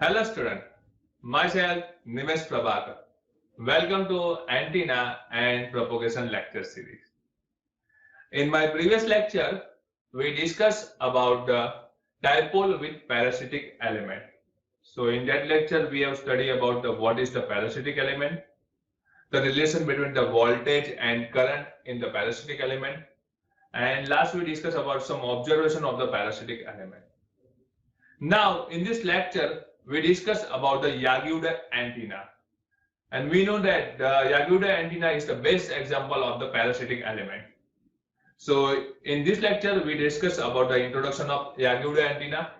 Hello student, myself Nimesh Prabhakar. Welcome to Antenna and Propagation lecture series. In my previous lecture, we discussed about the dipole with parasitic element. So in that lecture, we have studied about what is the parasitic element, the relation between the voltage and current in the parasitic element, and last we discussed about some observation of the parasitic element. Now in this lecture, we discuss about the Yagi-Uda antenna. And we know that the Yagi-Uda antenna is the best example of the parasitic element. So in this lecture, we discuss about the introduction of Yagi-Uda antenna.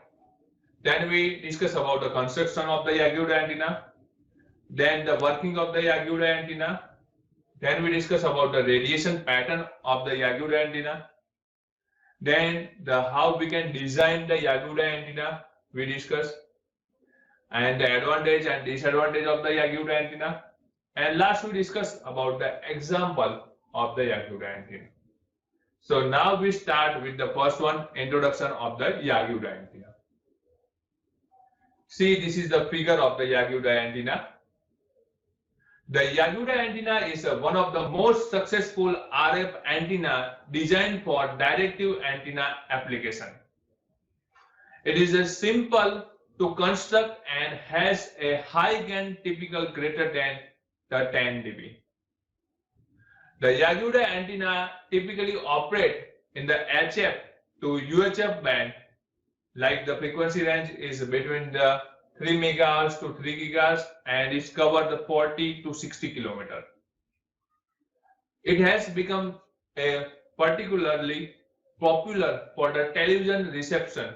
Then we discuss about the construction of the Yagi-Uda antenna. Then the working of the Yagi-Uda antenna. Then we discuss about the radiation pattern of the Yagi-Uda antenna. Then how we can design the Yagi-Uda antenna we discuss, and the advantage and disadvantage of the Yagi-Uda antenna. And last we discuss about the example of the Yagi-Uda antenna. So now we start with the first one, introduction of the Yagi-Uda antenna. See, this is the figure of the Yagi-Uda antenna. The Yagi-Uda antenna is one of the most successful RF antenna designed for directive antenna application. It is a simple to construct and has a high gain typical greater than the 10 dB. The Yagi-Uda antenna typically operate in the HF to UHF band, like the frequency range is between the 3 MHz to 3 GHz and is covered the 40 to 60 km. It has become a particularly popular for the television reception,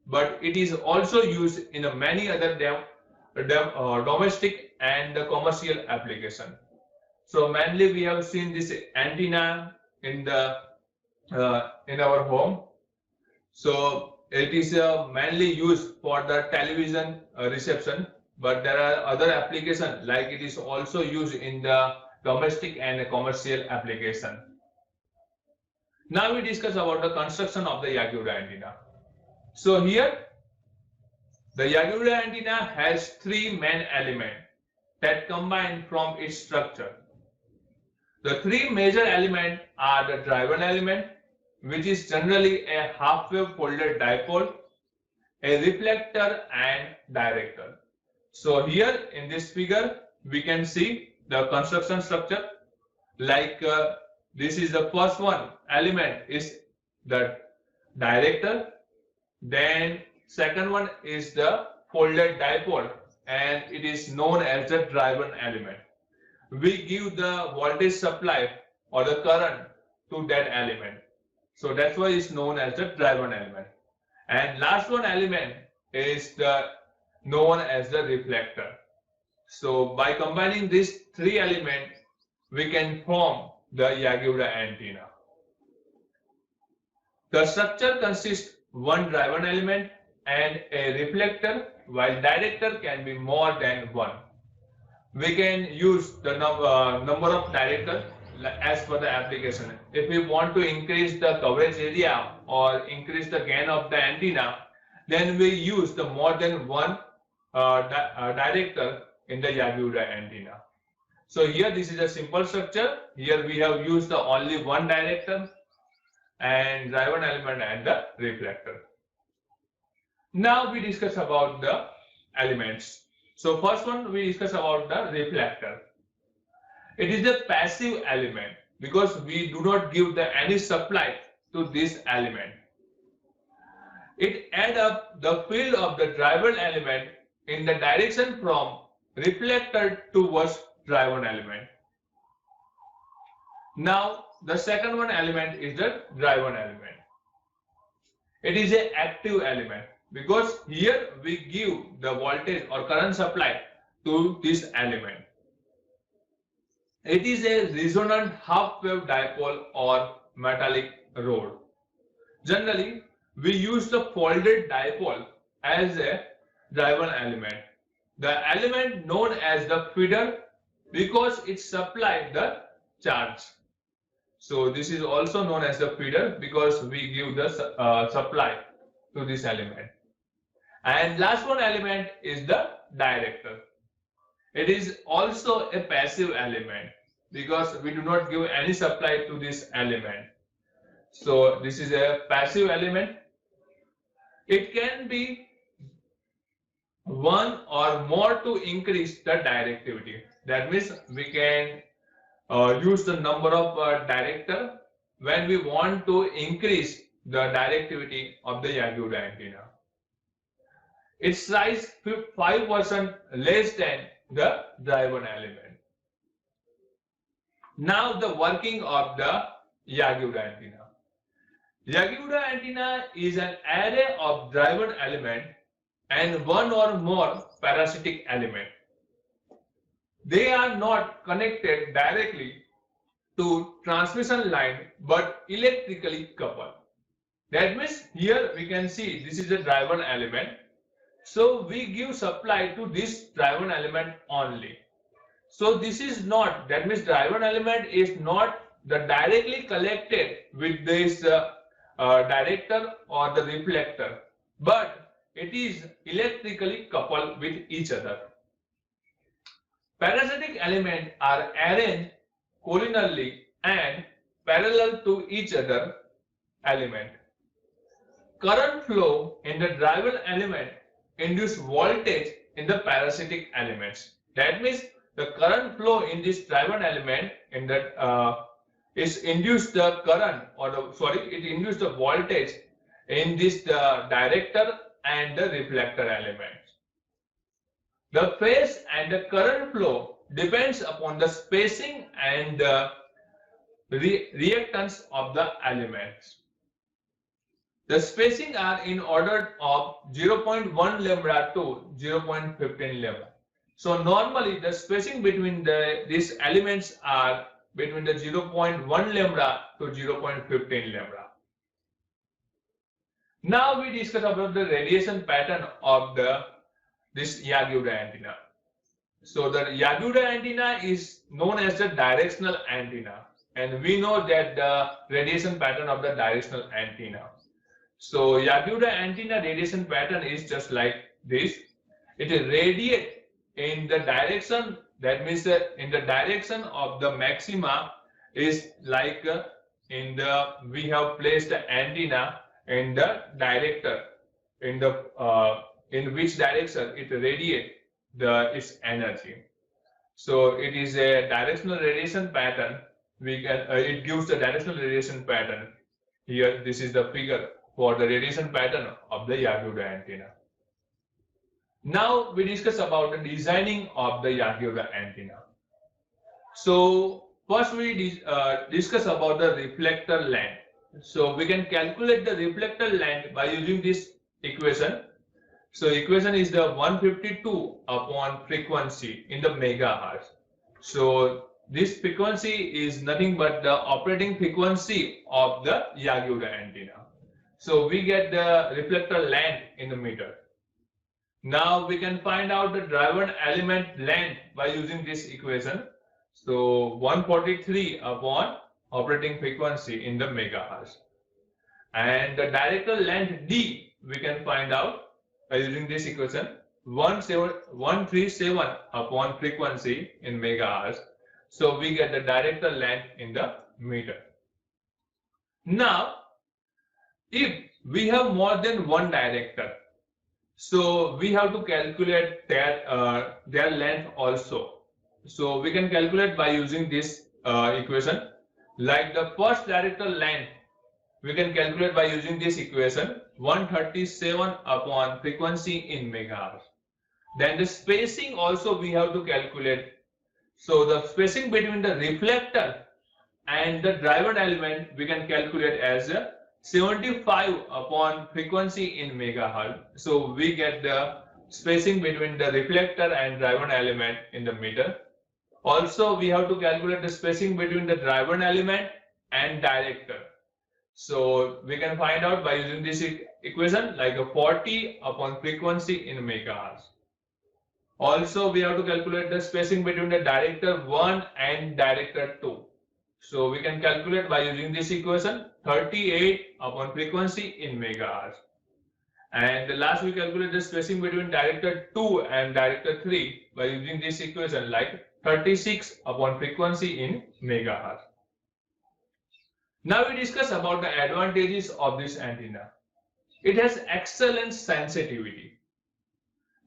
but it is also used in many other domestic and commercial application. So mainly we have seen this antenna in our home. So it is mainly used for the television reception, but there are other applications like it is also used in the domestic and commercial application. Now we discuss about the construction of the Yagi-Uda antenna. So here the Yagi-Uda antenna has three main elements that combine from its structure. The three major elements are the driven element, which is generally a half-wave folded dipole, a reflector and director. So here in this figure we can see the construction structure, like this is the first one element is the director, then second one is the folded dipole and it is known as the driven element. We give the voltage supply or the current to that element. So that's why it's known as the driven element. And last one element is known as the reflector. So by combining these three elements, we can form the Yagi-Uda antenna. The structure consists one driven element and a reflector, while director can be more than one. We can use the number of directors as per the application. If we want to increase the coverage area or increase the gain of the antenna, then we use the more than one director in the Yagi-Uda antenna. So here this is a simple structure. Here we have used the only one director and driven element and the reflector. Now we discuss about the elements. So first one we discuss about the reflector. It is a passive element because we do not give any supply to this element. It adds up the field of the driven element in the direction from reflector towards driven element. Now the second one element is the driven element. It is an active element because here we give the voltage or current supply to this element. It is a resonant half-wave dipole or metallic rod. Generally, we use the folded dipole as a driven element. The element known as the feeder because it supplies the charge. So this is also known as the feeder because we give the supply to this element. And last one element is the director. It is also a passive element because we do not give any supply to this element. So this is a passive element. It can be one or more to increase the directivity. That means we can use the number of director when we want to increase the directivity of the Yagi-Uda antenna. Its size 5% less than the driven element. Now the working of the Yagi-Uda antenna. Yagi-Uda antenna is an array of driven element and one or more parasitic element. They are not connected directly to transmission line but electrically coupled. That means here we can see this is a driven element. So we give supply to this driven element only. So this is not, that means driven element is not the directly connected with this director or the reflector, but it is electrically coupled with each other. Parasitic elements are arranged collinearly and parallel to each other element. Current flow in the driven element induce voltage in the parasitic elements. That means the current flow in this driven element in that is induced the current or it induced the voltage in this director and the reflector elements. The phase and the current flow depends upon the spacing and the reactance of the elements. The spacing are in order of 0.1 lambda to 0.15 lambda. So normally the spacing between these elements are between the 0.1 lambda to 0.15 lambda. Now we discuss about the radiation pattern of this Yagi-Uda antenna. So the Yagi-Uda antenna is known as the directional antenna, and we know that the radiation pattern of the directional antenna. So Yagi-Uda antenna radiation pattern is just like this. It radiates in the direction, that means in the direction of the maxima is like we have placed the antenna in the director in which direction it radiates its energy. So it is a directional radiation pattern. It gives the directional radiation pattern. Here this is the figure for the radiation pattern of the Yagi-Uda antenna. Now we discuss about the designing of the Yagi-Uda antenna. So first we discuss about the reflector length. So we can calculate the reflector length by using this equation. So equation is the 152 upon frequency in the megahertz. So this frequency is nothing but the operating frequency of the Yagi-Uda antenna. So we get the reflector length in the meter. Now we can find out the driven element length by using this equation. So 143 upon operating frequency in the megahertz. And the director length D we can find out by using this equation, 137 upon frequency in megahertz. So we get the director length in the meter. Now if we have more than one director, so we have to calculate their length also. So we can calculate by using this equation. Like the first director length, we can calculate by using this equation, 137 upon frequency in megahertz. Then the spacing also we have to calculate. So the spacing between the reflector and the driven element we can calculate as 75 upon frequency in megahertz. So we get the spacing between the reflector and driven element in the meter. Also we have to calculate the spacing between the driven element and director. So we can find out by using this equation, like a 40 upon frequency in megahertz. Also we have to calculate the spacing between the director 1 and director 2. So we can calculate by using this equation, 38 upon frequency in megahertz. And last we calculate the spacing between director 2 and director 3 by using this equation like 36 upon frequency in megahertz. Now we discuss about the advantages of this antenna. It has excellent sensitivity.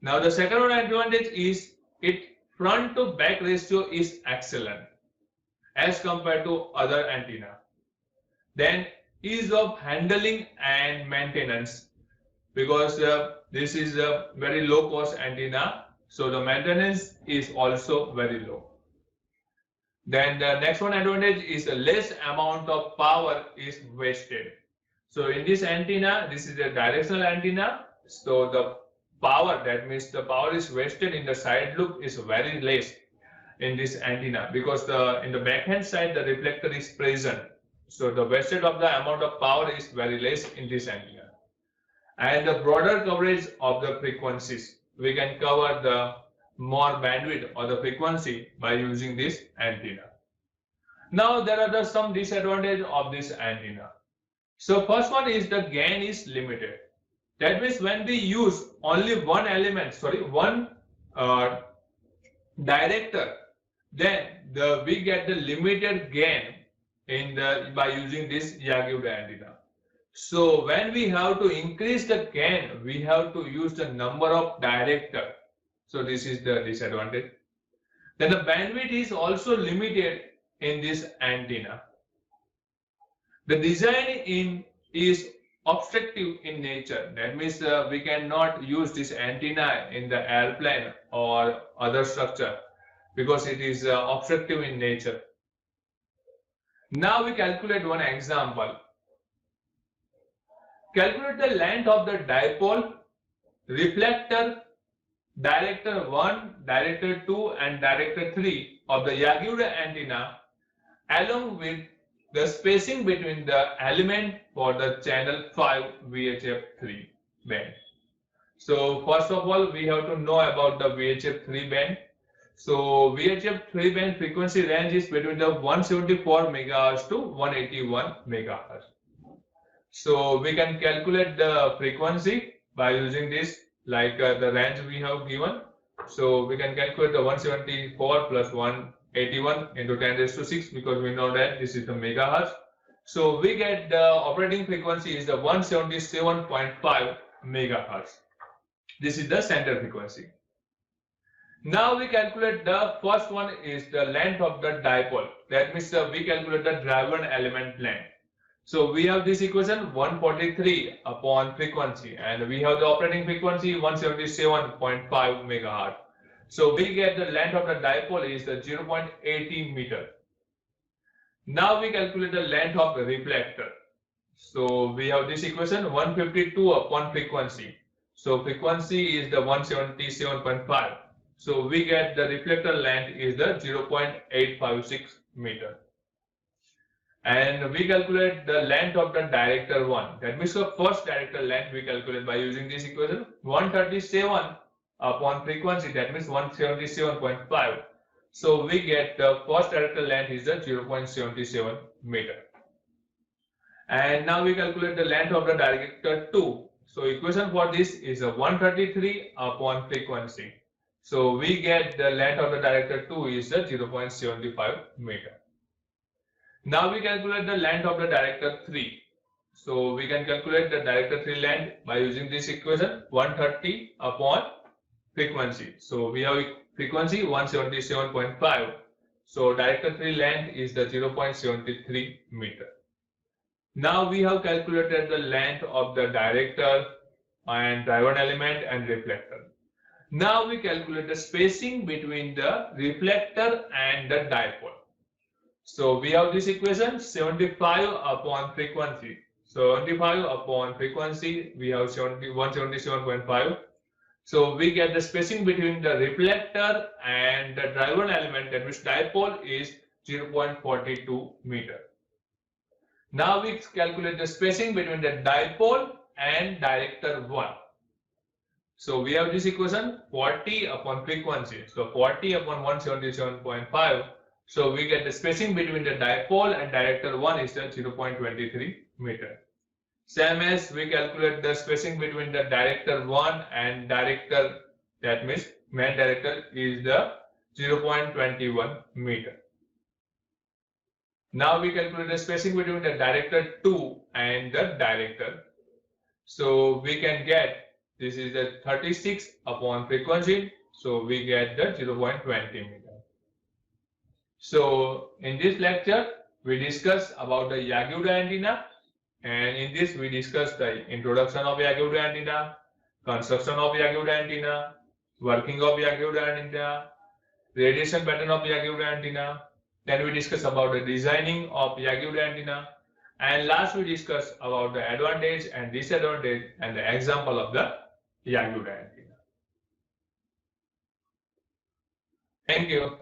Now the second one advantage is its front to back ratio is excellent as compared to other antenna. Then ease of handling and maintenance, because this is a very low cost antenna, so the maintenance is also very low. Then the next one advantage is the less amount of power is wasted. So in this antenna, this is a directional antenna, so the power, that means the power is wasted in the side loop is very less in this antenna, because in the backhand side the reflector is present, so the wasted of the amount of power is very less in this antenna. And the broader coverage of the frequencies, we can cover the more bandwidth or the frequency by using this antenna. Now there are some disadvantages of this antenna. So first one is the gain is limited. That means when we use only one element, one director, then we get the limited gain by using this Yagi-Uda antenna. So when we have to increase the gain, we have to use the number of director. So this is the disadvantage. Then the bandwidth is also limited in this antenna. The design is obstructive in nature. That means we cannot use this antenna in the airplane or other structure because it is obstructive in nature. Now we calculate one example. Calculate the length of the dipole, reflector, director 1, director 2 and director 3 of the Yagi-Uda antenna, along with the spacing between the element for the channel 5 VHF3 band. So first of all, we have to know about the VHF3 band. So VHF3 band frequency range is between the 174 MHz to 181 MHz. So we can calculate the frequency by using this, like the range we have given. So we can calculate the 174 plus 181 into 10 raised to 6, because we know that this is the megahertz. So we get the operating frequency is the 177.5 megahertz. This is the center frequency. Now we calculate the first one is the length of the dipole. That means we calculate the driven element length. So we have this equation 143 upon frequency, and we have the operating frequency 177.5 megahertz. So we get the length of the dipole is the 0.80 meter. Now we calculate the length of the reflector. So we have this equation 152 upon frequency. So frequency is the 177.5. So we get the reflector length is the 0.856 meter. And we calculate the length of the director 1. That means the first director length we calculate by using this equation 137 upon frequency, that means 177.5. So we get the first director length is the 0.77 meter. And now we calculate the length of the director 2. So equation for this is a 133 upon frequency. So we get the length of the director 2 is the 0.75 meter. Now we calculate the length of the director 3. So we can calculate the director 3 length by using this equation 130 upon frequency. So we have frequency 177.5. So director 3 length is the 0.73 meter. Now we have calculated the length of the director and driven element and reflector. Now we calculate the spacing between the reflector and the dipole. So we have this equation 75 upon frequency. So 75 upon frequency, we have 177.5. So we get the spacing between the reflector and the driven element, that means dipole, is 0.42 meter. Now we calculate the spacing between the dipole and director 1. So we have this equation 40 upon frequency. So 40 upon 177.5. So we get the spacing between the dipole and director 1 is the 0.23 meter. Same as we calculate the spacing between the director 1 and director, that means main director, is the 0.21 meter. Now we calculate the spacing between the director 2 and the director. So we can get, this is the 36 upon frequency, so we get the 0.20 meter. So in this lecture, we discuss about the Yagi-Uda antenna, and in this we discuss the introduction of Yagi-Uda antenna, construction of Yagi-Uda antenna, working of Yagi-Uda antenna, radiation pattern of Yagi-Uda antenna. Then we discuss about the designing of Yagi-Uda antenna, and last we discuss about the advantage and disadvantage and the example of the Yagi-Uda antenna. Thank you.